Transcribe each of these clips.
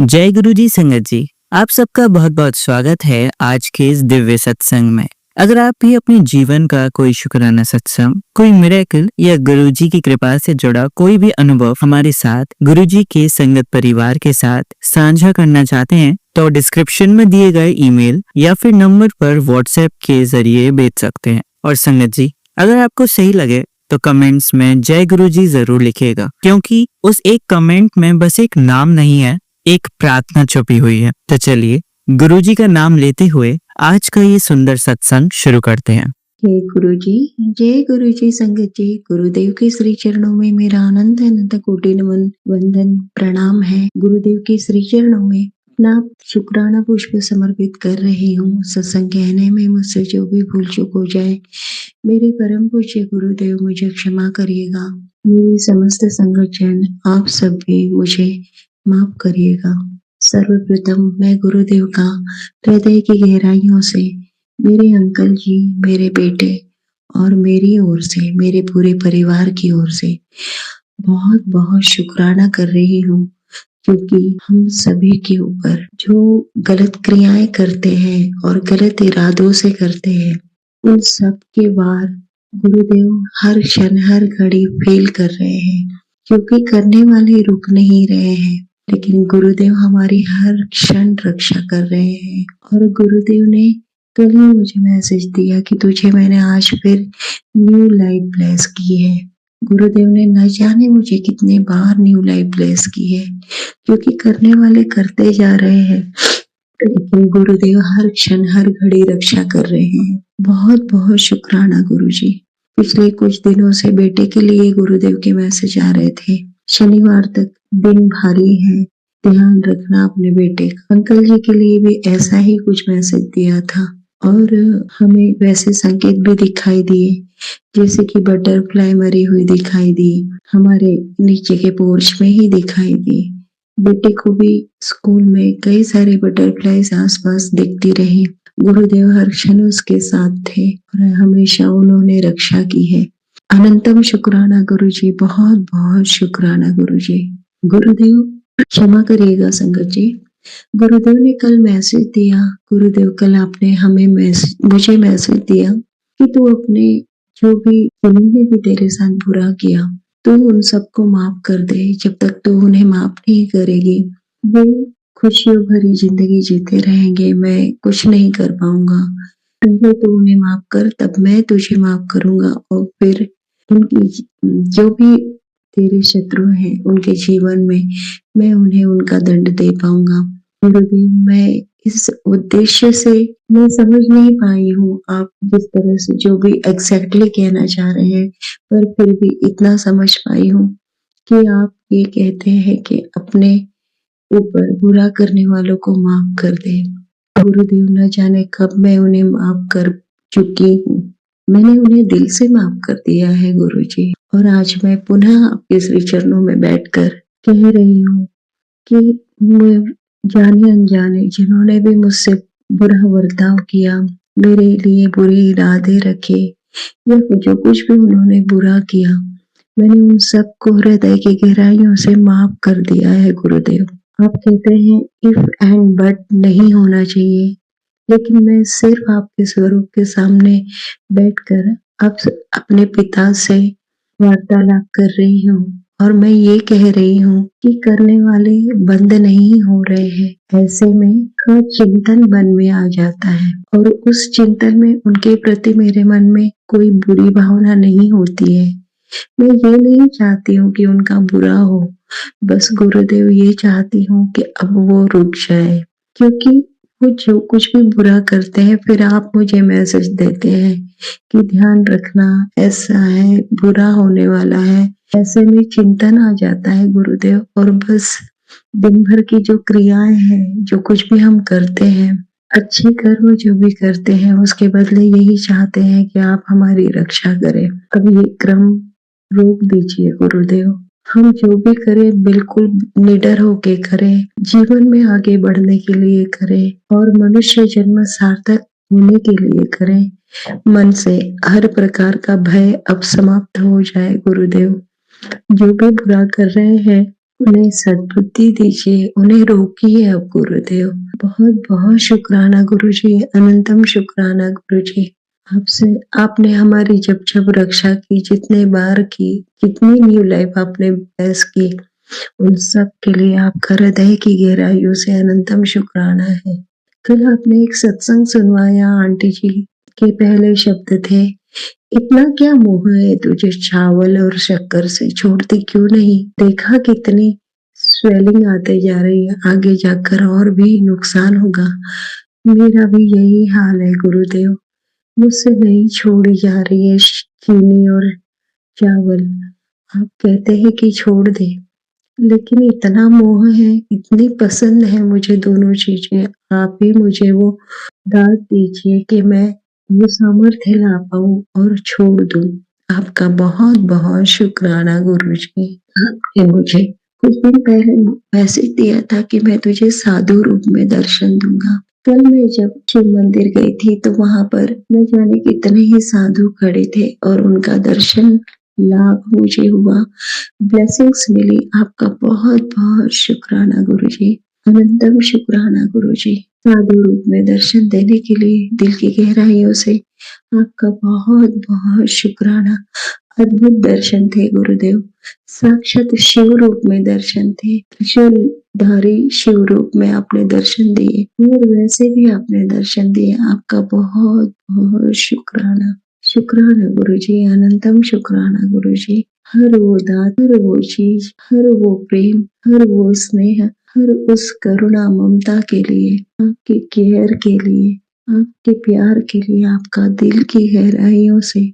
जय गुरु जी संगत जी, आप सबका बहुत बहुत स्वागत है आज के इस दिव्य सत्संग में। अगर आप भी अपने जीवन का कोई शुक्राना सत्संग, कोई मिरेकल या गुरु जी की कृपा से जुड़ा कोई भी अनुभव हमारे साथ गुरु जी के संगत परिवार के साथ साझा करना चाहते हैं तो डिस्क्रिप्शन में दिए गए ईमेल या फिर नंबर पर व्हाट्सएप के जरिए भेज सकते हैं। और संगत जी, अगर आपको सही लगे तो कमेंट्स में जय गुरु जी जरूर लिखिएगा, क्योंकि उस एक कमेंट में बस एक नाम नहीं है, एक प्रार्थना छुपी हुई है। तो चलिए गुरुजी का नाम लेते हुए आज का ये सुंदर सत्संग शुरू करते हैं। हे गुरु जी, जय गुरु जी संगत जी। गुरुदेव के श्री चरणों में मेरा अनंत अनंत कोटि नमन वंदन प्रणाम है। गुरुदेव के श्री चरणों में अपना शुक्राना पुष्प समर्पित कर रही हूँ। सत्संग कहने में मुझसे जो भी भूल चूक हो जाए, मेरे परम पूज्य गुरुदेव मुझे क्षमा करिएगा। मेरी समस्त संगत जन आप सब भी मुझे माफ करिएगा। सर्वप्रथम मैं गुरुदेव का हृदय की गहराइयों से मेरे अंकल जी, मेरे बेटे और मेरी ओर से, मेरे पूरे परिवार की ओर से बहुत बहुत शुक्राना कर रही हूँ, क्योंकि हम सभी के ऊपर जो गलत क्रियाएं करते हैं और गलत इरादों से करते हैं, उन सब के वार गुरुदेव हर क्षण हर घड़ी फेल कर रहे हैं, क्योंकि करने वाले रुक नहीं रहे हैं, लेकिन गुरुदेव हमारी हर क्षण रक्षा कर रहे हैं। और गुरुदेव ने कल ही मुझे मैसेज दिया कि तुझे मैंने आज फिर न्यू लाइफ ब्लेस की है। गुरुदेव ने न जाने मुझे कितने बार न्यू लाइफ ब्लेस की है, क्योंकि करने वाले करते जा रहे हैं, लेकिन गुरुदेव हर क्षण हर घड़ी रक्षा कर रहे हैं। बहुत बहुत शुक्राना गुरुजी। पिछले कुछ दिनों से बेटे के लिए गुरुदेव के मैसेज आ रहे थे। शनिवार तक दिन भारी है, ध्यान रखना अपने बेटे का। अंकल जी के लिए भी ऐसा ही कुछ मैसेज दिया था और हमें वैसे संकेत भी दिखाई दिए, जैसे कि बटरफ्लाई मरी हुई दिखाई दी, हमारे नीचे के पोर्च में ही दिखाई दी। बेटे को भी स्कूल में कई सारे बटरफ्लाईज आसपास दिखती रही। गुरुदेव हर क्षण उसके साथ थे और हमेशा उन्होंने रक्षा की है। अनंतम शुक्राना गुरुजी, बहुत बहुत शुक्राना गुरुजी। गुरुदेव क्षमा करिएगा संगत जी। गुरुदेव ने कल मैसेज दिया, गुरुदेव कल आपने मुझे मैसेज दिया कि तू अपने जो भी जिन्होंने भी तेरे साथ बुरा किया, तू उन सबको माफ कर दे। जब तक तू उन्हें माफ नहीं करेगी, वो खुशियों भरी जिंदगी जीते रहेंगे, मैं कुछ नहीं कर पाऊंगा। पहले तू उन्हें माफ कर, तब मैं तुझे माफ करूंगा, और फिर उनकी जो भी तेरे शत्रु हैं उनके जीवन में मैं उन्हें उनका दंड दे पाऊंगा। गुरुदेव, मैं इस उद्देश्य से मैं समझ नहीं पाई हूँ आप जिस तरह से जो भी एग्जैक्टली कहना चाह रहे हैं, पर फिर भी इतना समझ पाई हूँ कि आप ये कहते हैं कि अपने ऊपर बुरा करने वालों को माफ कर दे। गुरुदेव, न जाने कब मैं उन्हें माफ कर चुकी हूँ। मैंने उन्हें दिल से माफ कर दिया है गुरुजी, और आज मैं पुनः आपके श्री चरणों में बैठकर कह रही हूँ कि मैं जाने अनजाने जिन्होंने भी मुझसे बुरा बर्ताव किया, मेरे लिए बुरे इरादे रखे, या जो कुछ भी उन्होंने बुरा किया, मैंने उन सबको हृदय की गहराइयों से माफ कर दिया है गुरुदेव। आप कहते हैं इफ एंड बट नहीं होना चाहिए, लेकिन मैं सिर्फ आपके स्वरूप के सामने बैठकर आप अपने पिता से वार्तालाप कर रही हूँ, और मैं ये कह रही हूँ कि करने वाले बंद नहीं हो रहे हैं। ऐसे में हर चिंतन मन में आ जाता है, और उस चिंतन में उनके प्रति मेरे मन में कोई बुरी भावना नहीं होती है। मैं ये नहीं चाहती हूँ कि उनका बुरा हो, बस गुरुदेव ये चाहती हूँ कि अब वो रुक जाए, क्योंकि वो जो कुछ भी बुरा करते हैं फिर आप मुझे मैसेज देते हैं कि ध्यान रखना, ऐसा है, बुरा होने वाला है। ऐसे में चिंतन आ जाता है गुरुदेव, और बस दिन भर की जो क्रियाएं हैं, जो कुछ भी हम करते हैं, अच्छे कर्म जो भी करते हैं, उसके बदले यही चाहते हैं कि आप हमारी रक्षा करें। अब ये क्रम रोक दीजिए गुरुदेव। हम जो भी करें बिल्कुल निडर होके करें, जीवन में आगे बढ़ने के लिए करें, और मनुष्य जन्म सार्थक होने के लिए करें। मन से हर प्रकार का भय अब समाप्त हो जाए गुरुदेव। जो भी बुरा कर रहे हैं उन्हें सद्बुद्धि दीजिए, उन्हें रोकिए अब गुरुदेव। बहुत-बहुत शुक्राना गुरुजी, अनंतम शुक्राना गुरुजी। आपसे आपने हमारी जब-जब रक्षा की, जितने बार की, जितनी न्यू लाइफ आपने ब्लेस की, उन सब के लिए आपका हृदय की गहराइयों से अनंतम शुक्राना है। कल आपने एक सत्संग सुनवाया, आंटी जी के पहले शब्द थे, इतना क्या मोह है तुझे चावल और शक्कर से, छोड़ती क्यों नहीं? देखा कितनी स्वेलिंग आते जा रही है, आगे जाकर और भी नुकसान होगा। मेरा भी यही हाल है गुरुदेव, मुझसे नहीं छोड़ी जा रही है चीनी और चावल। आप कहते हैं कि छोड़ दे, लेकिन इतना मोह है, इतनी पसंद है मुझे दोनों चीजें। आप ही मुझे वो दाद दीजिए कि मैं वो सामर्थ्य ला पाऊँ और छोड़ दूँ। आपका बहुत-बहुत शुक्राना गुरुजी। आपने मुझे कुछ दिन पहले मैसेज दिया था कि मैं तुझे साधु रूप में दर्शन दूँगा। कल मैं जब शिव मंदिर गई थी तो वहाँ पर न जाने कितने ही साधु खड़े थे और उनका दर्शन लाभ मुझे हुआ, ब्लेसिंग्स मिली। आपका बहुत-बहुत शुक्राना गुरुजी, अनंतम शुक्राना गुरुजी। साधु रूप में दर्शन देने के लिए दिल की गहराइयों से आपका बहुत-बहुत शुक्राना। अद्भुत दर्शन थे गुरुदेव, साक्षात शिव रूप में दर्शन थे, त्रिशूलधारी शिव रूप में आपने दर्शन दिए और वैसे भी आपने दर्शन दिए। आपका बहुत-बहुत शुक्राना। शुक्राना गुरुजी, अनंतम शुक्राना गुरुजी। हर वो दात, हर वो चीज, हर वो प्रेम, हर वो स्नेह, हर उस करुणा ममता के लिए, आपके केयर के लिए, आपके प्यार के लिए आपका दिल की गहराइयों से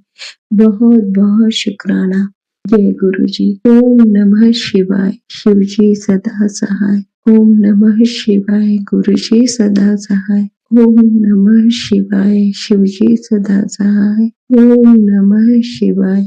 बहुत-बहुत शुक्राना। जय गुरुजी। ओम नमः शिवाय, शिवजी सदा सहाय। ओम नमः शिवाय, गुरुजी सदा सहाय। ओम नमः शिवाय, शिवजी सदा सहाय। ओम नमः शिवाय,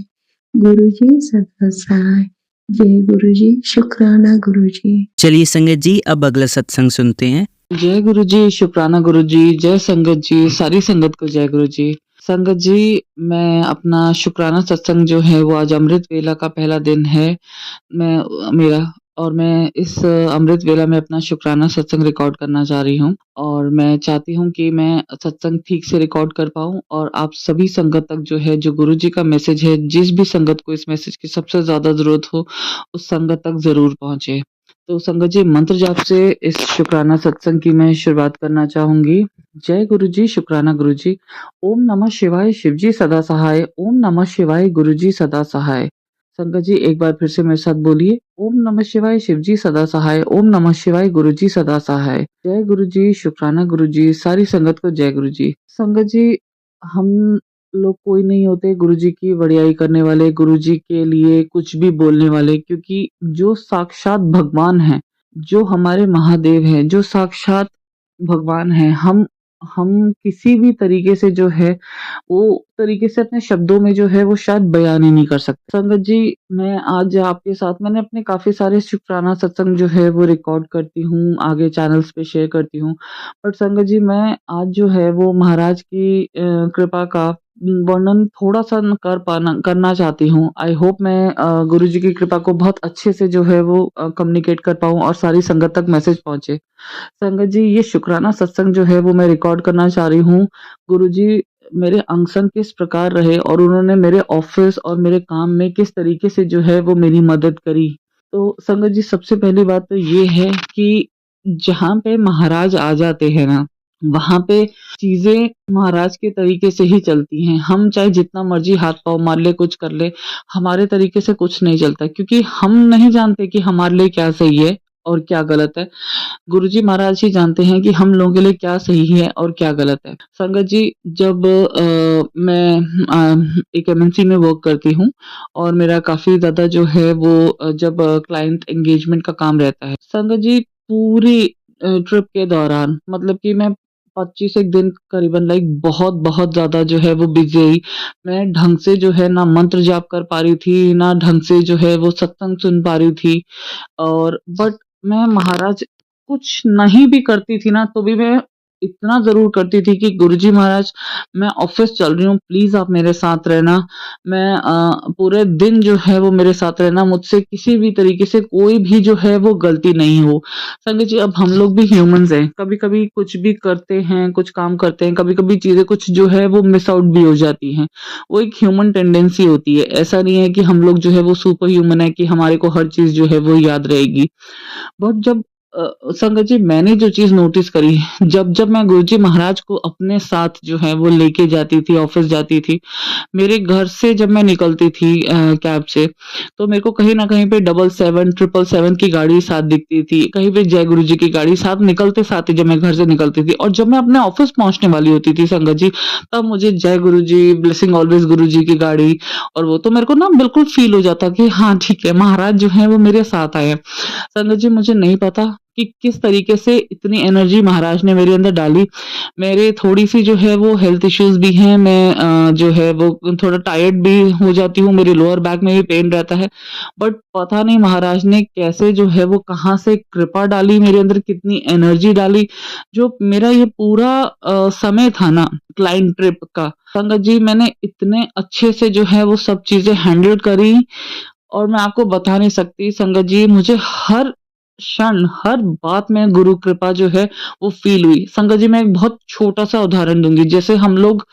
गुरुजी सदा सहाय। जय गुरुजी, शुक्राना गुरुजी। चलिए संगत जी, अब अगला सत्संग सुनते हैं। जय गुरु जी, शुक्राना गुरु जी, जय संगत जी, सारी संगत को जय गुरु जी। संगत जी, मैं अपना शुक्राना सत्संग जो है वो आज अमृत वेला का पहला दिन है मेरा, और मैं इस अमृत वेला में अपना शुक्राना सत्संग रिकॉर्ड करना चाह रही हूँ, और मैं चाहती हूँ कि मैं सत्संग ठीक से रिकॉर्ड कर पाऊँ और आप सभी संगत तक जो है, जो गुरु जी का मैसेज है, जिस भी संगत को इस मैसेज की सबसे ज़्यादा ज़रूरत हो, उस संगत तक ज़रूर पहुँचे। तो संगत जी, मंत्र जाप से इस शुक्राना सत्संग की मैं शुरुआत करना चाहूंगी। जय गुरु जी, शुक्राना गुरु जी। ओम नमः शिवाय, शिव जी सदा सहाय। ओम नमः शिवाय, गुरु जी सदा सहाय। संगत जी, एक बार फिर से मेरे साथ बोलिए, ओम नमः शिवाय, शिव जी सदा सहाय। ओम नमः शिवाय, गुरु जी सदा सहाय। जय गुरु जी, शुक्राना गुरु जी, सारी संगत को जय गुरु जी। संगत जी, हम लोग कोई नहीं होते गुरुजी की बड़ाई करने वाले, गुरुजी के लिए कुछ भी बोलने वाले, क्योंकि जो साक्षात भगवान हैं, जो हमारे महादेव हैं, जो साक्षात भगवान हैं, हम किसी भी तरीके से जो है, वो तरीके से अपने शब्दों में जो है वो शायद बयान ही नहीं कर सकते। संगत जी, मैं आज आपके साथ मैंने अपने काफ़ी सारे शुक्राना सत्संग जो है वो रिकॉर्ड करती हूँ, आगे चैनल्स पे शेयर करती हूँ। बट संगत जी, मैं आज जो है वो महाराज की कृपा का वर्णन थोड़ा-सा न करना चाहती हूँ। आई होप मैं गुरुजी की कृपा को बहुत अच्छे से जो है वो कम्युनिकेट कर पाऊँ और सारी संगत तक मैसेज पहुँचे। संगत जी, ये शुक्राना सत्संग जो है वो मैं रिकॉर्ड करना चाह रही हूँ। गुरुजी मेरे अंग संग किस प्रकार रहे और उन्होंने मेरे ऑफ़िस और मेरे काम में किस तरीके से जो है वो मेरी मदद करी। तो संगत जी, सबसे पहली बात तो ये है कि जहाँ पे महाराज आ जाते हैं ना, वहाँ पे चीज़ें महाराज के तरीके से ही चलती हैं। हम चाहे जितना मर्ज़ी हाथ-पाँव मार ले, कुछ कर ले, हमारे तरीके से कुछ नहीं चलता, क्योंकि हम नहीं जानते कि हमारे लिए क्या सही है और क्या गलत है। गुरुजी महाराज ही जानते हैं कि हम लोगों के लिए क्या सही है और क्या गलत है। संगत जी, जब मैं एक एमएनसी में वर्क करती हूँ और मेरा काफ़ी ज़्यादा जो है वो जब क्लाइंट एंगेजमेंट का काम रहता है। संगत जी, पूरी ट्रिप के दौरान, मतलब कि मैं 25 एक दिन करीबन बहुत ज़्यादा जो है वो बिज़ी रही। मैं ढंग से जो है ना मंत्र जाप कर पा रही थी, ना ढंग से जो है वो सत्संग सुन पा रही थी, और बट मैं महाराज कुछ नहीं भी करती थी ना, तो भी मैं इतना ज़रूर करती थी कि गुरुजी महाराज, मैं ऑफ़िस चल रही हूँ, प्लीज़ आप मेरे साथ रहना। मैं पूरे दिन जो है वो मेरे साथ रहना, मुझसे किसी भी तरीके से कोई भी जो है वो गलती नहीं हो। संगत जी, अब हम लोग भी ह्यूमन्स हैं, कभी-कभी कुछ भी करते हैं, कुछ काम करते हैं, कभी-कभी चीज़ें कुछ जो है वो मिस आउट भी हो जाती हैं। वो एक ह्यूमन टेंडेंसी होती है, ऐसा नहीं है कि हम लोग जो है वो सुपर ह्यूमन है कि हमारे को हर चीज़ जो है वो याद रहेगी। बट जब संगत जी, मैंने जो चीज़ नोटिस करी, जब मैं गुरुजी महाराज को अपने साथ जो है वो लेके जाती थी, ऑफ़िस जाती थी, मेरे घर से जब मैं निकलती थी कैब से, तो मेरे को कहीं न कहीं पे 77, 777 की गाड़ी साथ दिखती थी, कहीं पे जय गुरुजी की गाड़ी साथ निकलते साथ ही जब मैं घर से निकलती थी, और जब मैं अपने ऑफ़िस पहुँचने वाली होती थी संगत जी, तब मुझे जय गुरुजी, ब्लेसिंग ऑलवेज़ गुरुजी की गाड़ी, और वो तो मेरे को ना बिल्कुल फ़ील हो जाता कि हाँ, ठीक है, महाराज जो हैं वो मेरे साथ आए हैं। संगत जी, मुझे नहीं पता कि किस तरीके से इतनी एनर्जी महाराज ने मेरे अंदर डाली। मेरे थोड़ी-सी जो है वो हेल्थ इश्यूज़ भी हैं, मैं जो है वो थोड़ा टायर्ड भी हो जाती हूँ, मेरे लोअर बैक में भी पेन रहता है। बट पता नहीं महाराज ने कैसे जो है वो कहाँ से कृपा डाली मेरे अंदर, कितनी एनर्जी डाली, जो मेरा ये पूरा समय था ना क्लाइंट ट्रिप का, संगत जी मैंने इतने अच्छे से जो है वो सब चीज़ें हैंडल करी, और मैं आपको बता नहीं सकती संगत जी, मुझे हर क्षण, हर बात में गुरु कृपा जो है वो फ़ील हुई। संगत जी, मैं एक बहुत छोटा-सा उदाहरण दूँगी। जैसे हम लोग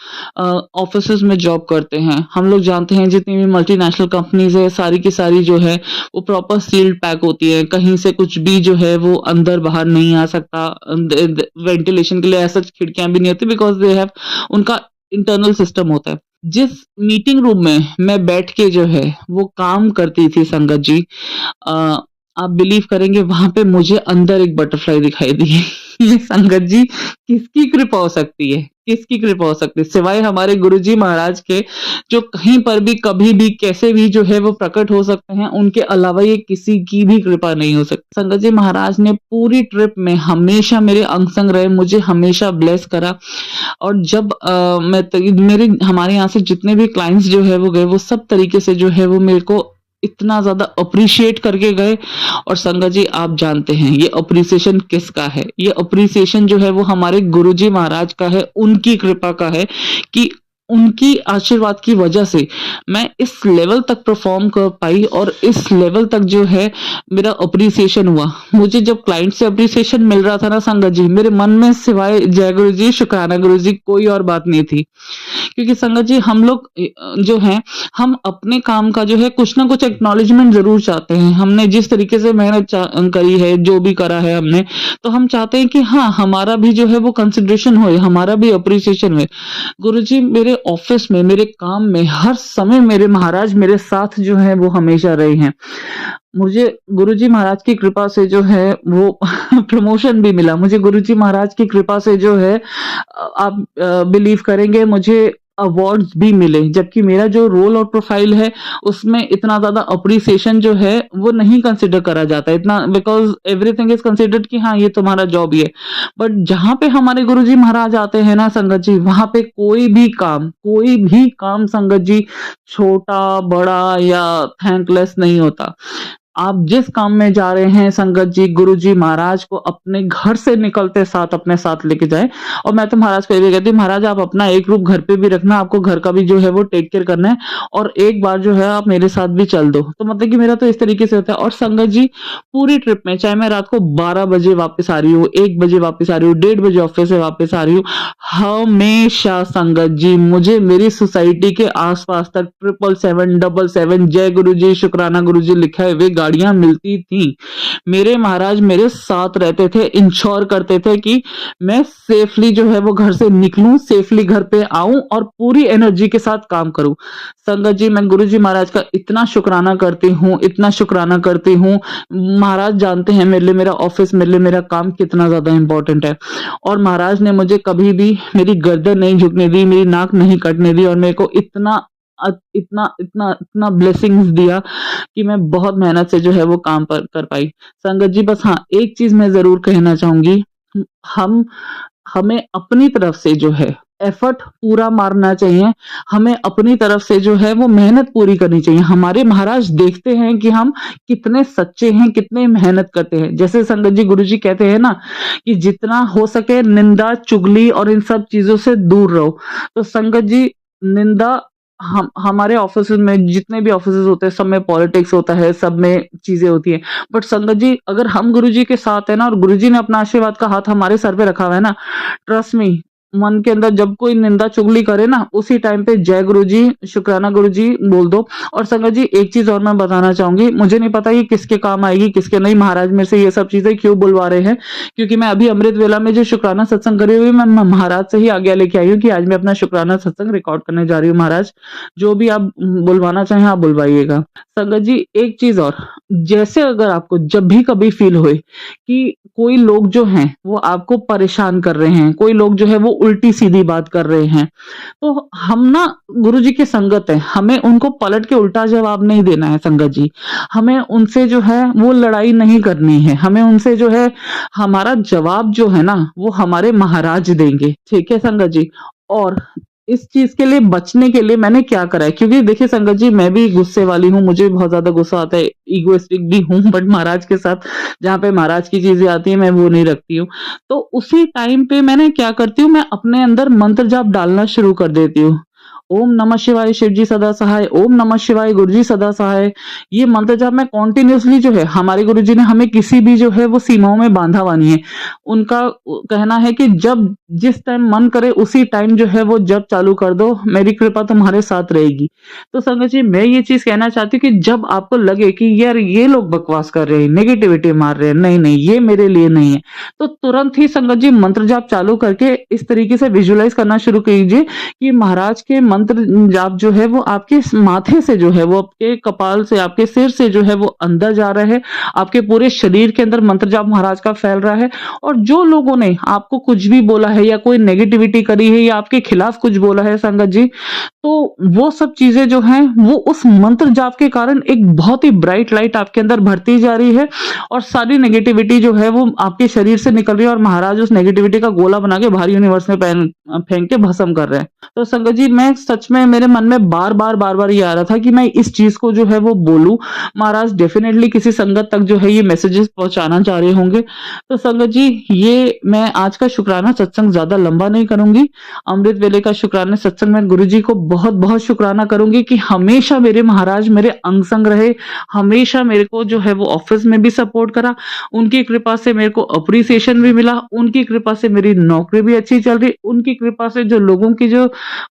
ऑफ़िसेज़ में जॉब करते हैं, हम लोग जानते हैं जितनी भी मल्टीनेशनल कंपनीज़ है, सारी की सारी जो है वो प्रॉपर सील्ड पैक होती है। कहीं से कुछ भी जो है वो अंदर-बाहर नहीं आ सकता। द द वेंटिलेशन के लिए एज़ सच खिड़कियाँ भी नहीं होती, बिकॉज़ दे हैव उनका इंटरनल सिस्टम होता है। जिस मीटिंग रूम में मैं बैठ के जो है वो काम करती थी संगत जी, अ, आप बिलीव करेंगे, वहाँ पे मुझे अंदर एक बटरफ्लाई दिखाई दी। ये संगत जी किसकी कृपा हो सकती है? किसकी कृपा हो सकती है? सिवाय हमारे गुरुजी महाराज के, जो कहीं पर भी, कभी भी, कैसे भी जो है वो प्रकट हो सकते हैं, उनके अलावा ये किसी की भी कृपा नहीं हो सकती। संगत जी महाराज ने पूरी ट्रिप में हमेशा मेरे अंग संग रहे, मुझे हमेशा ब्लेस करा, और जब मैं त मेरे हमारे यहाँ से जितने भी क्लाइंट्स जो है वो गए, वो सब तरीके से जो है वो मेरे को इतना ज़्यादा एप्रिशिएट करके गए। और संगत जी, आप जानते हैं ये एप्रिसिएशन किसका है? ये एप्रिसिएशन जो है वो हमारे गुरुजी महाराज का है, उनकी कृपा का है, कि उनकी आशीर्वाद की वजह से मैं इस लेवल तक परफ़ॉर्म कर पाई, और इस लेवल तक जो है मेरा एप्रिसिएशन हुआ। मुझे जब क्लाइंट से एप्रिसिएशन मिल रहा था ना संगत जी, मेरे मन में सिवाय जय गुरुजी, शुक्राना गुरुजी, कोई और बात नहीं थी। क्योंकि संगत जी, हम लोग जो हैं, हम अपने काम का जो है कुछ ना कुछ एक्नॉलेजमेंट ज़रूर चाहते हैं। हमने जिस तरीके से मेहनत करी है, जो भी करा है हमने, तो हम चाहते हैं कि हाँ, हमारा भी जो है वो कंसिडरेशन होए, हमारा भी एप्रिसिएशन होए। गुरुजी मेरे ऑफ़िस में, मेरे काम में, हर समय मेरे महाराज मेरे साथ जो हैं वो हमेशा रहे हैं। मुझे गुरुजी महाराज की कृपा से जो है वो प्रमोशन भी मिला। मुझे गुरुजी महाराज की कृपा से जो है आप बिलीव करेंगे, मुझे अवार्ड्स भी मिले, जबकि मेरा जो रोल और प्रोफ़ाइल है उसमें इतना ज़्यादा एप्रिसिएशन जो है वो नहीं कंसिडर करा जाता है इतना, बिकॉज़ एवरीथिंग इज़ कंसिडर्ड कि हाँ, ये तुम्हारा जॉब ही है। बट जहाँ पे हमारे गुरुजी महाराज आते हैं ना संगत जी, वहाँ पे कोई भी काम संगत जी, छोटा, बड़ा या थैंकलेस नहीं होता। आप जिस काम में जा रहे हैं संगत जी, गुरुजी महाराज को अपने घर से निकलते साथ अपने साथ लेके जाएँ। और मैं तो महाराज को ये भी कहती हूँ, महाराज आप अपना एक रूप घर पे भी रखना, आपको घर का भी जो है वो टेक केयर करना है, और एक बार जो है आप मेरे साथ भी चल दो। तो मतलब कि मेरा तो इस तरीके से होता है। और संगत जी, पूरी ट्रिप में चाहे मैं रात को 12 बजे वापस आ रही हूँ, 1 बजे वापस आ रही हूँ, 1:30 बजे ऑफ़िस से वापस आ रही हूँ, हमेशा संगत जी मुझे मेरी सोसाइटी के आस-पास तक 777, 777 जय गुरुजी, शुक्राना गुरुजी लिखे हुए गाड़ियाँ मिलती थीं। मेरे महाराज मेरे साथ रहते थे, इंश्योर करते थे कि मैं सेफली जो है वो घर से निकलूँ, सेफली घर पे आऊँ और पूरी एनर्जी के साथ काम करूँ। संगत जी, मैं गुरुजी महाराज का इतना शुक्राना करती हूँ, इतना शुक्राना करती हूँ। महाराज जानते हैं मेरे लिए मेरा ऑफ़िस, मेरे लिए मेरा काम कितना ज़्यादा इम्पोर्टेंट है, और महाराज ने मुझे कभी भी मेरी गर्दन नहीं झुकने दी, मेरी नाक नहीं कटने दी, और मेरे को इतना ब्लेसिंग्स दिया कि मैं बहुत मेहनत से जो है वो काम पर कर पाई। संगत जी, बस हाँ, एक चीज़ मैं ज़रूर कहना चाहूँगी, हम हमें अपनी तरफ से जो है एफर्ट पूरा मारना चाहिए, हमें अपनी तरफ से जो है वो मेहनत पूरी करनी चाहिए। हमारे महाराज देखते हैं कि हम कितने सच्चे हैं, कितने मेहनत करते हैं। जैसे संगत जी गुरुजी कहते हैं ना कि जितना हो सके निंदा, चुगली और इन सब चीज़ों से दूर रहो। तो संगत जी निंदा हम हमारे ऑफिसेज़ में जितने भी ऑफिसेज़ होते हैं सब में पॉलिटिक्स होता है, सब में चीज़ें होती हैं। बट संगत जी अगर हम गुरुजी के साथ हैं ना और गुरुजी ने अपना आशीर्वाद का हाथ हमारे सर पे रखा हुआ है ना, ट्रस्ट मी मन के अंदर जब कोई निंदा चुगली करे ना उसी टाइम पे जय गुरुजी, शुक्राना गुरुजी बोल दो। और संगत जी एक चीज़ और मैं बताना चाहूँगी, मुझे नहीं पता ये किसके काम आएगी, किसके नहीं। महाराज मेरे से ये सब चीज़ें क्यों बुलवा रहे हैं, क्योंकि मैं अभी अमृत वेला में जो शुक्राना सत्संग करी हुई, मैं महाराज से ही आज्ञा लेके आई हूँ कि आज मैं अपना शुक्राना सत्संग रिकॉर्ड करने जा रही हूँ। महाराज जो भी आप बुलवाना चाहें आप बुलवाइएगा। संगत जी एक चीज़ और, जैसे अगर आपको जब भी कभी फील होए कि कोई लोग जो हैं वो आपको परेशान कर रहे हैं, कोई लोग जो है वो उल्टी-सीधी बात कर रहे हैं, तो हम ना गुरुजी की संगत है, हमें उनको पलट के उल्टा जवाब नहीं देना है संगत जी। हमें उनसे जो है वो लड़ाई नहीं करनी है, हमें उनसे जो है हमारा जवाब जो है ना वो हमारे महाराज देंगे, ठीक है संगत जी। और इस चीज़ के लिए बचने के लिए मैंने क्या करा है, क्योंकि देखिए संगत जी मैं भी गुस्से वाली हूँ, मुझे बहुत ज़्यादा गुस्सा आता है, इगोइस्टिक भी हूँ, बट महाराज के साथ जहाँ पे महाराज की चीज़ें आती हैं मैं वो नहीं रखती हूँ। तो उसी टाइम पे मैंने क्या करती हूँ, मैं अपने अंदर मंत्र जाप डालना शुरू कर देती हूँ। ओम नमः शिवाय शिव जी सदा सहाय, ओम नमः शिवाय गुरु जी सदा सहाय। ये मंत्र जाप मैं कॉन्टिन्यूअसली जो है हमारे गुरुजी ने हमें किसी भी जो है वो सीमाओं में बांधा हुआ नहीं है। उनका कहना है कि जब जिस टाइम मन करे उसी टाइम जो है वो जप चालू कर दो, मेरी कृपा तुम्हारे साथ रहेगी। तो संगत जी मैं ये चीज़ कहना चाहती हूँ कि जब आपको लगे कि यार ये लोग बकवास कर रहे हैं, नेगेटिविटी मार रहे हैं, नहीं ये मेरे लिए नहीं है, तो तुरंत ही संगत जी मंत्र जाप चालू करके इस तरीके से विजुअलाइज करना शुरू कीजिए कि महाराज के मंत्र जाप जो है वो आपके माथे से जो है वो आपके कपाल से, आपके सिर से जो है वो अंदर जा रहा है, आपके पूरे शरीर के अंदर मंत्र जाप महाराज का फैल रहा है। और जो लोगों ने आपको कुछ भी बोला है या कोई नेगेटिविटी करी है या आपके खिलाफ कुछ बोला है संगत जी, तो वो सब चीजें जो हैं वो उस मंत्र जाप के कारण एक बहुत ही ब्राइट लाइट आपके अंदर भरती जा रही है और सारी नेगेटिविटी जो है वो आपके शरीर से निकल रही है और महाराज उस नेगेटिविटी का गोला बना के बाहर यूनिवर्स में फेंक के भस्म कर रहे हैं। तो संगत जी मैं सच में मेरे मन में बार बार ये आ रहा था कि मैं इस चीज को जो है वो बोलूं। महाराज डेफिनेटली किसी संगत तक जो है ये मैसेजेस पहुंचाना चाह रहे होंगे। तो संगत जी ये मैं आज का शुक्राना सत्संग ज्यादा लंबा नहीं करूंगी। अमृत वेले का शुक्राना सत्संग में गुरुजी को बहुत बहुत शुक्राना करूंगी कि हमेशा मेरे महाराज मेरे अंग संग रहे, हमेशा मेरे को जो है वो ऑफिस में भी सपोर्ट करा, उनकी कृपा से मेरे को अप्रिसिएशन भी मिला, उनकी कृपा से मेरी नौकरी भी अच्छी चल रही, उनकी कृपा से जो लोगों की जो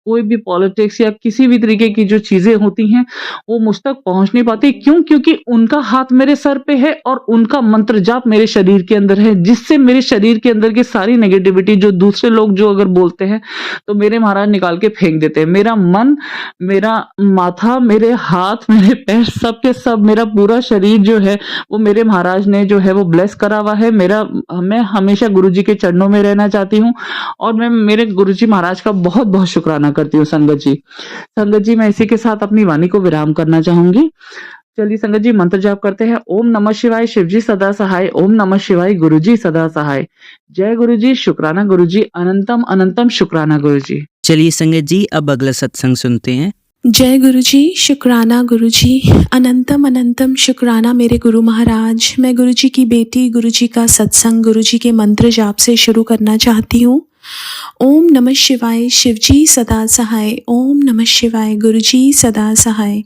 कोई भी पॉलिटिक्स या किसी भी तरीके की जो चीजें होती हैं वो मुझ तक पहुंच नहीं पाती। क्यों? क्योंकि उनका हाथ मेरे सर पे है और उनका मंत्र जाप मेरे शरीर के अंदर है, जिससे मेरे शरीर के अंदर की सारी नेगेटिविटी जो दूसरे लोग जो अगर बोलते हैं तो मेरे महाराज निकाल के फेंक देते हैं। मेरा मन, मेरा माथा, मेरे हाथ, मेरे पैर, सब के सब, मेरा पूरा शरीर जो है वो मेरे महाराज ने जो है वो ब्लेस करा हुआ है। मैं हमेशा गुरुजी के चरणों में रहना चाहती हूँ और मैं मेरे गुरुजी महाराज का बहुत बहुत शुक्राना करती हूँ संगत जी। संगत जी मैं इसी के साथ अपनी वाणी को विराम करना चाहूंगी। चलिए संगत जी मंत्र जाप करते हैं। ओम नमः शिवाय शिव जी सदा सहाय, ओम नमः शिवाय गुरु जी सदा सहाय। जय गुरु जी, शुक्राना गुरु जी, अनंतम अनंतम शुक्राना गुरु जी। चलिए संगत जी अब अगला सत्संग सुनते हैं। जय गुरु जी, शुक्राना गुरु जी, अनंतम अनंतम शुक्राना मेरे गुरु महाराज। मैं गुरु जी की बेटी, गुरु जी का सत्संग गुरु जी के मंत्र जाप से शुरू करना चाहती हूँ। ओम नमः शिवाय शिव जी सदा सहाय, ओम नमः शिवाय गुरु जी सदा सहाय,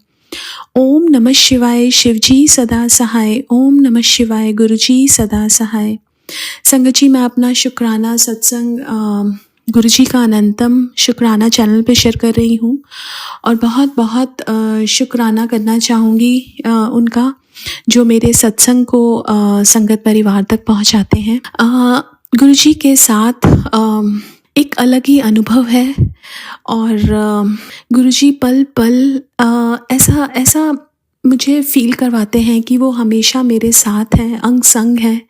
ओम नमः शिवाय शिव जी सदा सहाय, ओम नमः शिवाय गुरु जी सदा सहाय। संगत जी मैं अपना शुक्राना सत्संग गुरु जी का अनंतम शुक्राना चैनल पे शेयर कर रही हूँ और बहुत बहुत शुक्राना करना चाहूँगी उनका जो मेरे सत्संग को संगत परिवार तक पहुँचाते हैं। गुरु जी के साथ एक अलग ही अनुभव है और गुरुजी पल पल ऐसा मुझे फील करवाते हैं कि वो हमेशा मेरे साथ हैं, अंग संग हैं।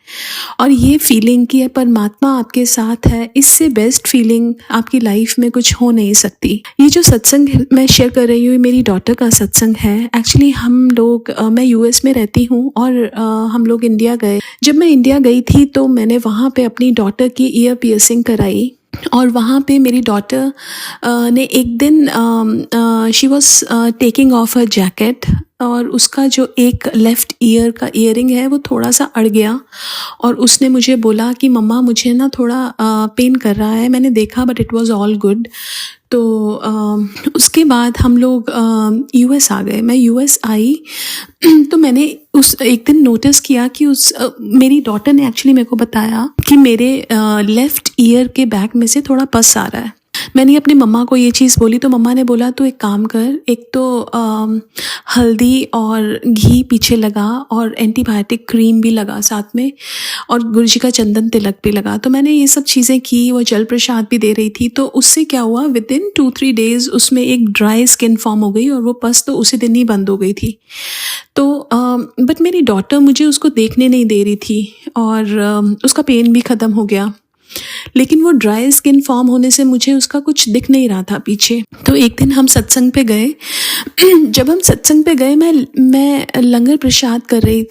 और ये फीलिंग कि परमात्मा आपके साथ है, इससे बेस्ट फीलिंग आपकी लाइफ में कुछ हो नहीं सकती। ये जो सत्संग मैं शेयर कर रही हूँ मेरी डॉटर का सत्संग है। एक्चुअली हम लोग मैं यूएस में रहती हूँ और हम लोग इंडिया गए। जब मैं इंडिया गई थी तो मैंने वहाँ पे अपनी डॉटर की ईयर पियर्सिंग कराई और वहाँ पे मेरी डॉटर ने एक दिन she was taking of her jacket और उसका जो एक लेफ़्ट ईयर का ईयरिंग है वो थोड़ा सा अड़ गया और उसने मुझे बोला कि मम्मा मुझे ना थोड़ा पेन कर रहा है। मैंने देखा but it was all good. तो उसके बाद हम लोग यूएस आ गए। मैं यूएस आई तो मैंने उस एक दिन नोटिस किया कि मेरी डॉटर ने एक्चुअली मेरे को बताया कि मेरे लेफ़्ट ईयर के बैक में से थोड़ा पस आ रहा है। मैंने अपनी मम्मा को ये चीज़ बोली तो मम्मा ने बोला तो एक काम कर, एक तो हल्दी और घी पीछे लगा और एंटीबायोटिक क्रीम भी लगा साथ में और गुरुजी का चंदन तिलक भी लगा। तो मैंने ये सब चीज़ें की, वो जल प्रसाद भी दे रही थी। तो उससे क्या हुआ, विद इन 2-3 डेज़ उसमें एक ड्राई स्किन फॉर्म हो गई और वो पस तो उसी दिन ही बंद हो गई थी। तो बट मेरी डॉटर मुझे उसको देखने नहीं दे रही थी और उसका पेन भी ख़त्म हो गया, लेकिन वो ड्राई स्किन फॉर्म होने से मुझे उसका कुछ दिख नहीं रहा था पीछे। तो एक दिन हम सत्संग पे गए। जब हम सत्संग पे गए मैं लंगर प्रसाद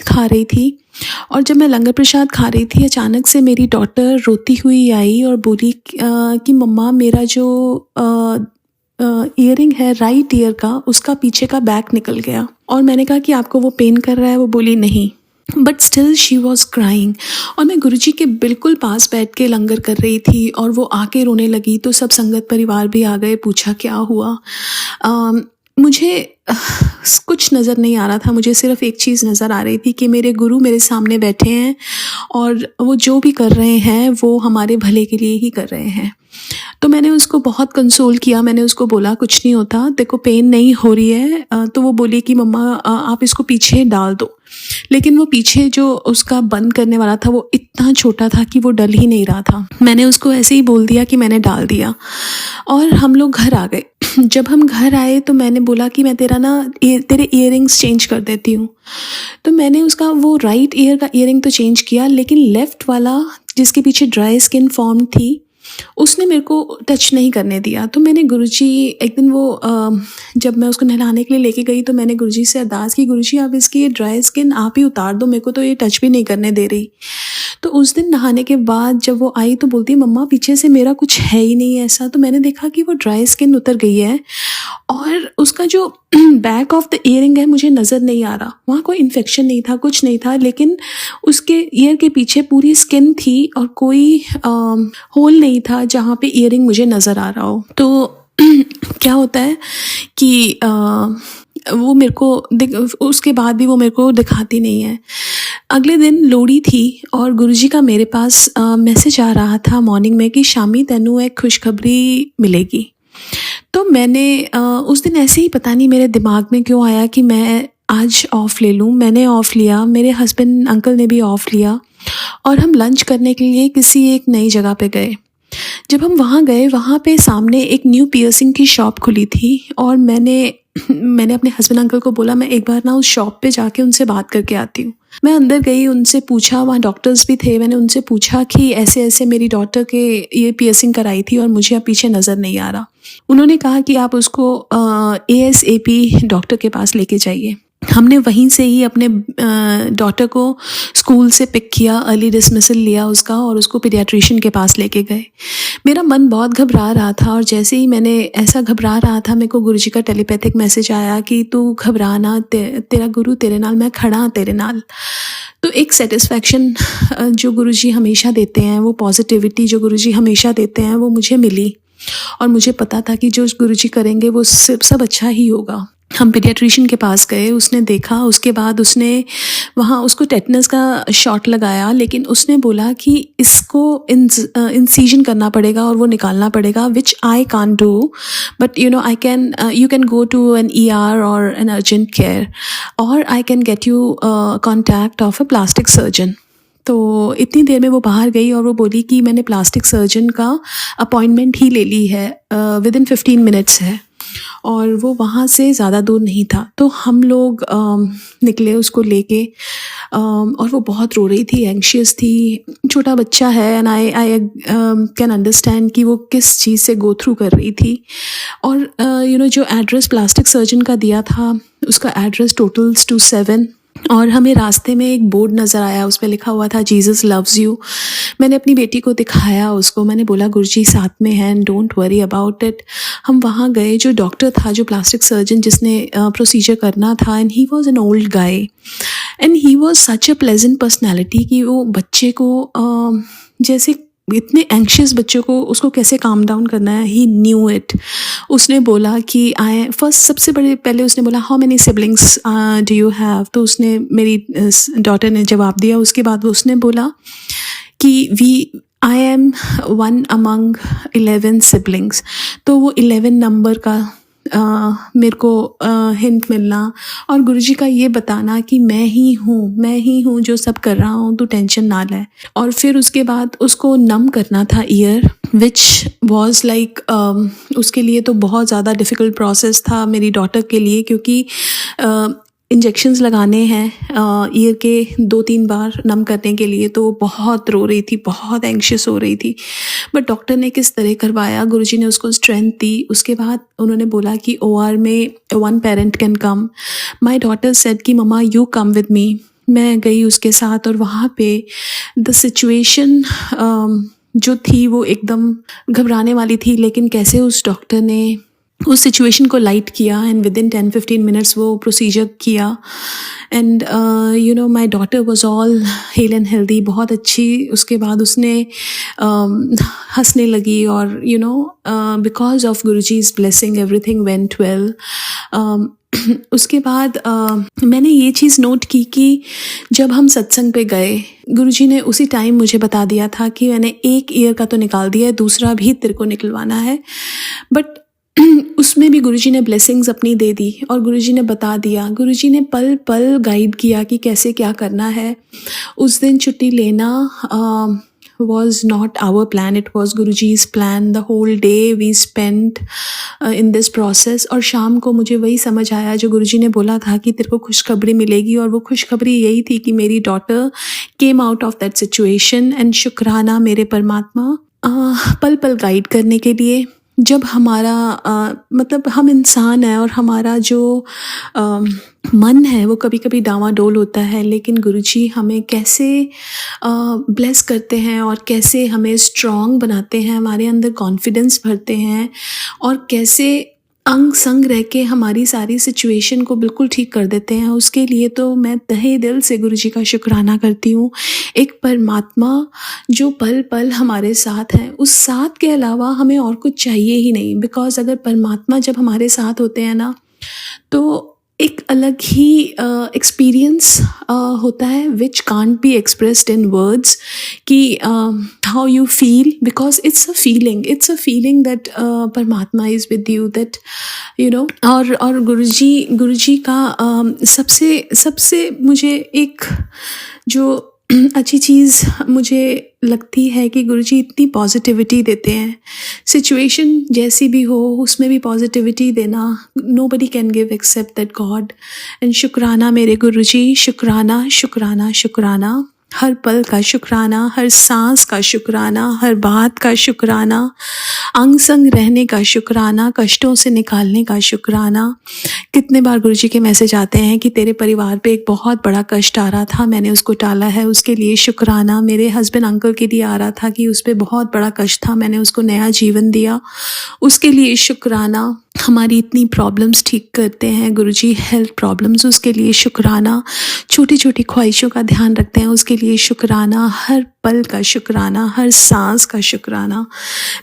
खा रही थी और जब मैं लंगर प्रसाद खा रही थी अचानक से मेरी डॉटर रोती हुई आई और बोली कि मम्मा मेरा जो ईयरिंग है राइट ईयर का, उसका पीछे का बैक निकल गया। और मैंने कहा कि आपको वो पेन कर रहा है? वो बोली नहीं, but still she was crying. और मैं गुरुजी के बिल्कुल पास बैठ के लंगर कर रही थी और वो आके रोने लगी। तो सब संगत परिवार भी आ गए, पूछा क्या हुआ। मुझे कुछ नज़र नहीं आ रहा था, मुझे सिर्फ एक चीज़ नज़र आ रही थी कि मेरे गुरु मेरे सामने बैठे हैं और वो जो भी कर रहे हैं वो हमारे भले के लिए ही कर रहे हैं। तो मैंने उसको बहुत कंसोल किया। मैंने उसको बोला कुछ नहीं होता, देखो पेन नहीं हो रही है। तो वो बोली कि मम्मा आप इसको पीछे डाल दो। लेकिन वो पीछे जो उसका बंद करने वाला था वो इतना छोटा था कि वो डल ही नहीं रहा था। मैंने उसको ऐसे ही बोल दिया कि मैंने डाल दिया और हम लोग घर आ गए। जब हम घर आए तो मैंने बोला कि मैं तेरे ईयरिंग्स चेंज कर देती हूँ। तो मैंने उसका वो राइट ईयर का ईयरिंग तो चेंज किया, लेकिन लेफ़्ट वाला जिसके पीछे ड्राई स्किन फॉर्म थी उसने मेरे को टच नहीं करने दिया। तो मैंने गुरुजी एक दिन जब मैं उसको नहलाने के लिए लेके गई तो मैंने गुरुजी से अरदास की, गुरुजी आप इसकी ये ड्राई स्किन आप ही उतार दो, मेरे को तो ये टच भी नहीं करने दे रही। तो उस दिन नहाने के बाद जब वो आई तो बोलती मम्मा पीछे से मेरा कुछ है ही नहीं ऐसा। तो मैंने देखा कि वो ड्राई स्किन उतर गई है और उसका जो बैक ऑफ द ईयरिंग है मुझे नज़र नहीं आ रहा। वहाँ कोई इन्फेक्शन नहीं था, कुछ नहीं था, लेकिन उसके ईयर के पीछे पूरी स्किन थी और कोई होल नहीं था जहाँ पे ईयरिंग मुझे नज़र आ रहा हो। तो क्या होता है कि वो मेरे को उसके बाद भी वो मेरे को दिखाती नहीं है। अगले दिन लोहड़ी थी और गुरुजी का मेरे पास मैसेज आ रहा था मॉर्निंग में कि शामी तेनू एक खुशखबरी मिलेगी। तो मैंने उस दिन ऐसे ही पता नहीं मेरे दिमाग में क्यों आया कि मैं आज ऑफ़ ले लूँ। मैंने ऑफ़ लिया, मेरे हस्बैंड अंकल ने भी ऑफ़ लिया और हम लंच करने के लिए किसी एक नई जगह पे गए। जब हम वहाँ गए वहाँ पे सामने एक न्यू पियर्सिंग की शॉप खुली थी और मैंने अपने हस्बैंड अंकल को बोला मैं एक बार ना उस शॉप पे जाके उनसे बात करके आती हूँ। मैं अंदर गई, उनसे पूछा, वहाँ डॉक्टर्स भी थे। मैंने उनसे पूछा कि ऐसे ऐसे मेरी डॉटर के ये पियर्सिंग कराई थी और मुझे अब पीछे नज़र नहीं आ रहा। उन्होंने कहा कि आप उसको ASAP डॉक्टर के पास लेके जाइए। हमने वहीं से ही अपने डॉटर को स्कूल से पिक किया, अर्ली डिसमिसल लिया उसका और उसको पीडियाट्रिशियन के पास लेके गए। मेरा मन बहुत घबरा रहा था और जैसे ही मैंने ऐसा घबरा रहा था मेरे को गुरुजी का टेलीपैथिक मैसेज आया कि तू घबराना, तेरा गुरु तेरे नाल, मैं खड़ा तेरे नाल। तो एक सेटिस्फैक्शन जो गुरुजी हमेशा देते हैं, वो पॉजिटिविटी जो गुरुजी हमेशा देते हैं वो मुझे मिली और मुझे पता था कि जो गुरुजी करेंगे वो सब अच्छा ही होगा। हम पीडियाट्रिशियन के पास गए, उसने देखा, उसके बाद उसने वहाँ उसको टेटनस का शॉट लगाया, लेकिन उसने बोला कि इसको इंसीजन करना पड़ेगा और वो निकालना पड़ेगा, which I can do, but you can go to an ER और एन अर्जेंट केयर और I can get you contact of a plastic surgeon. तो इतनी देर में वो बाहर गई और वो बोली कि मैंने प्लास्टिक सर्जन का अपॉइंटमेंट ही ले ली है, विद इन 15 मिनट्स है और वो वहाँ से ज़्यादा दूर नहीं था। तो हम लोग निकले उसको लेके और वो बहुत रो रही थी, एंग्शियस थी, छोटा बच्चा है एंड आई कैन अंडरस्टैंड कि वो किस चीज़ से गो थ्रू कर रही थी। और जो एड्रेस प्लास्टिक सर्जन का दिया था उसका एड्रेस टोटल्स टू 7 और हमें रास्ते में एक बोर्ड नज़र आया, उस पे लिखा हुआ था जीसस लव्स यू। मैंने अपनी बेटी को दिखाया उसको, मैंने बोला गुरुजी साथ में हैं, डोंट वरी अबाउट इट। हम वहाँ गए, जो डॉक्टर था, जो प्लास्टिक सर्जन जिसने प्रोसीजर करना था, and he was an old guy and he was such a pleasant personality कि वो बच्चे को जैसे इतने एंक्शियस बच्चों को उसको कैसे काम डाउन करना है, ही न्यू इट। उसने बोला कि सबसे बड़े पहले उसने बोला how many siblings do you have, तो उसने, मेरी डॉटर ने जवाब दिया। उसके बाद वो उसने बोला कि I am one among 11 siblings. तो वो 11 नंबर का मेरे को हिंट मिलना और गुरुजी का ये बताना कि मैं ही हूँ जो सब कर रहा हूँ, तू टेंशन ना ले। और फिर उसके बाद उसको नम करना था ईयर, विच वॉज लाइक, उसके लिए तो बहुत ज़्यादा डिफ़िकल्ट प्रोसेस था मेरी डॉटर के लिए, क्योंकि इंजेक्शंस लगाने हैं ईयर के 2-3 बार नम करने के लिए। तो बहुत रो रही थी, बहुत एंग्शियस हो रही थी, बट डॉक्टर ने किस तरह करवाया, गुरुजी ने उसको स्ट्रेंथ दी। उसके बाद उन्होंने बोला कि OR में 1 parent can come. My daughter said कि mama you come with me. मैं गई उसके साथ और वहाँ पे द सिचुएशन जो थी वो एकदम घबराने वाली थी, लेकिन कैसे उस डॉक्टर ने उस सिचुएशन को लाइट किया एंड विद इन 10-15 मिनट्स वो प्रोसीजर किया and you know my daughter was all hello and healthy, बहुत अच्छी। उसके बाद उसने हंसने लगी और you know because of Guruji's blessing everything went well. उसके बाद मैंने ये चीज़ नोट की कि जब हम सत्संग पे गए, गुरुजी ने उसी टाइम मुझे बता दिया था कि मैंने 1 ईयर का तो निकाल दिया है, दूसरा भी तेरे को निकलवाना है। बट उसमें भी गुरुजी ने ब्लेसिंग्स अपनी दे दी और गुरुजी ने बता दिया, गुरुजी ने पल पल गाइड किया कि कैसे क्या करना है। उस दिन छुट्टी लेना was not our plan, it was Guruji's plan. The whole day we spent in this process। और शाम को मुझे वही समझ आया जो गुरुजी ने बोला था कि तेरे को खुशखबरी मिलेगी, और वो खुशखबरी यही थी कि मेरी daughter came out of that situation. And शुक्राना मेरे परमात्मा पल पल गाइड करने के लिए। जब हमारा मतलब हम इंसान हैं और हमारा जो मन है वो कभी कभी डावाडोल होता है, लेकिन गुरुजी हमें कैसे ब्लेस करते हैं और कैसे हमें स्ट्रॉन्ग बनाते हैं, हमारे अंदर कॉन्फिडेंस भरते हैं और कैसे अंग संग रह के हमारी सारी सिचुएशन को बिल्कुल ठीक कर देते हैं। उसके लिए तो मैं तहे दिल से गुरुजी का शुक्राना करती हूँ। एक परमात्मा जो पल पल हमारे साथ हैं, उस साथ के अलावा हमें और कुछ चाहिए ही नहीं। बिकॉज अगर परमात्मा जब हमारे साथ होते हैं ना, तो एक अलग ही एक्सपीरियंस होता है which can't be expressed in words कि how you feel, because it's a feeling that परमात्मा is with you, that you know. और गुरुजी का सबसे मुझे एक जो अच्छी चीज़ मुझे लगती है कि गुरुजी इतनी पॉजिटिविटी देते हैं। सिचुएशन जैसी भी हो उसमें भी पॉजिटिविटी देना, nobody can give except that God. And शुक्राना मेरे गुरुजी, शुक्राना शुक्राना शुक्राना, हर पल का शुक्राना, हर सांस का शुक्राना, हर बात का शुक्राना, अंग संग रहने का शुक्राना, कष्टों से निकालने का शुक्राना। कितने बार गुरुजी के मैसेज आते हैं कि तेरे परिवार पे एक बहुत बड़ा कष्ट आ रहा था, मैंने उसको टाला है, उसके लिए शुक्राना। मेरे हस्बैंड अंकल के लिए आ रहा था कि उस पर बहुत बड़ा कष्ट था, मैंने उसको नया जीवन दिया, उसके लिए शुक्राना। हमारी इतनी प्रॉब्लम्स ठीक करते हैं गुरुजी, हेल्थ प्रॉब्लम्स, उसके लिए शुक्राना। छोटी छोटी ख्वाहिशों का ध्यान रखते हैं, उसके लिए शुक्राना। हर पल का शुक्राना, हर सांस का शुक्राना।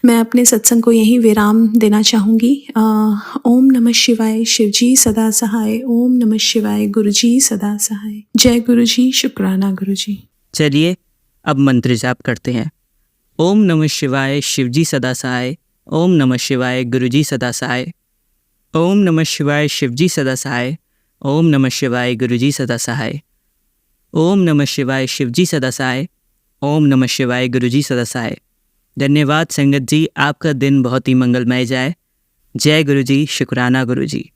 मैं अपने सत्संग को यहीं विराम देना चाहूँगी। ओम नमः शिवाय, शिवजी सदा सहाय। ओम नमः शिवाय, गुरुजी सदा सहाय। जय गुरुजी, शुक्राना गुरुजी। चलिए अब मंत्र जाप करते हैं। ओम नमः शिवाय, शिवजी सदा सहाय। ओम नमः शिवाय, गुरुजी सदा सहाय। ओम नमः शिवाय, शिवजी सदा सहाय। ओम नमः शिवाय, गुरुजी सदा सहाय। ओम नमः शिवाय, शिवजी सदा सहाय। ओम नमः शिवाय, गुरुजी सदा सहाय। धन्यवाद संगत जी, आपका दिन बहुत ही मंगलमय जाए। जय गुरुजी, शुक्राना गुरुजी।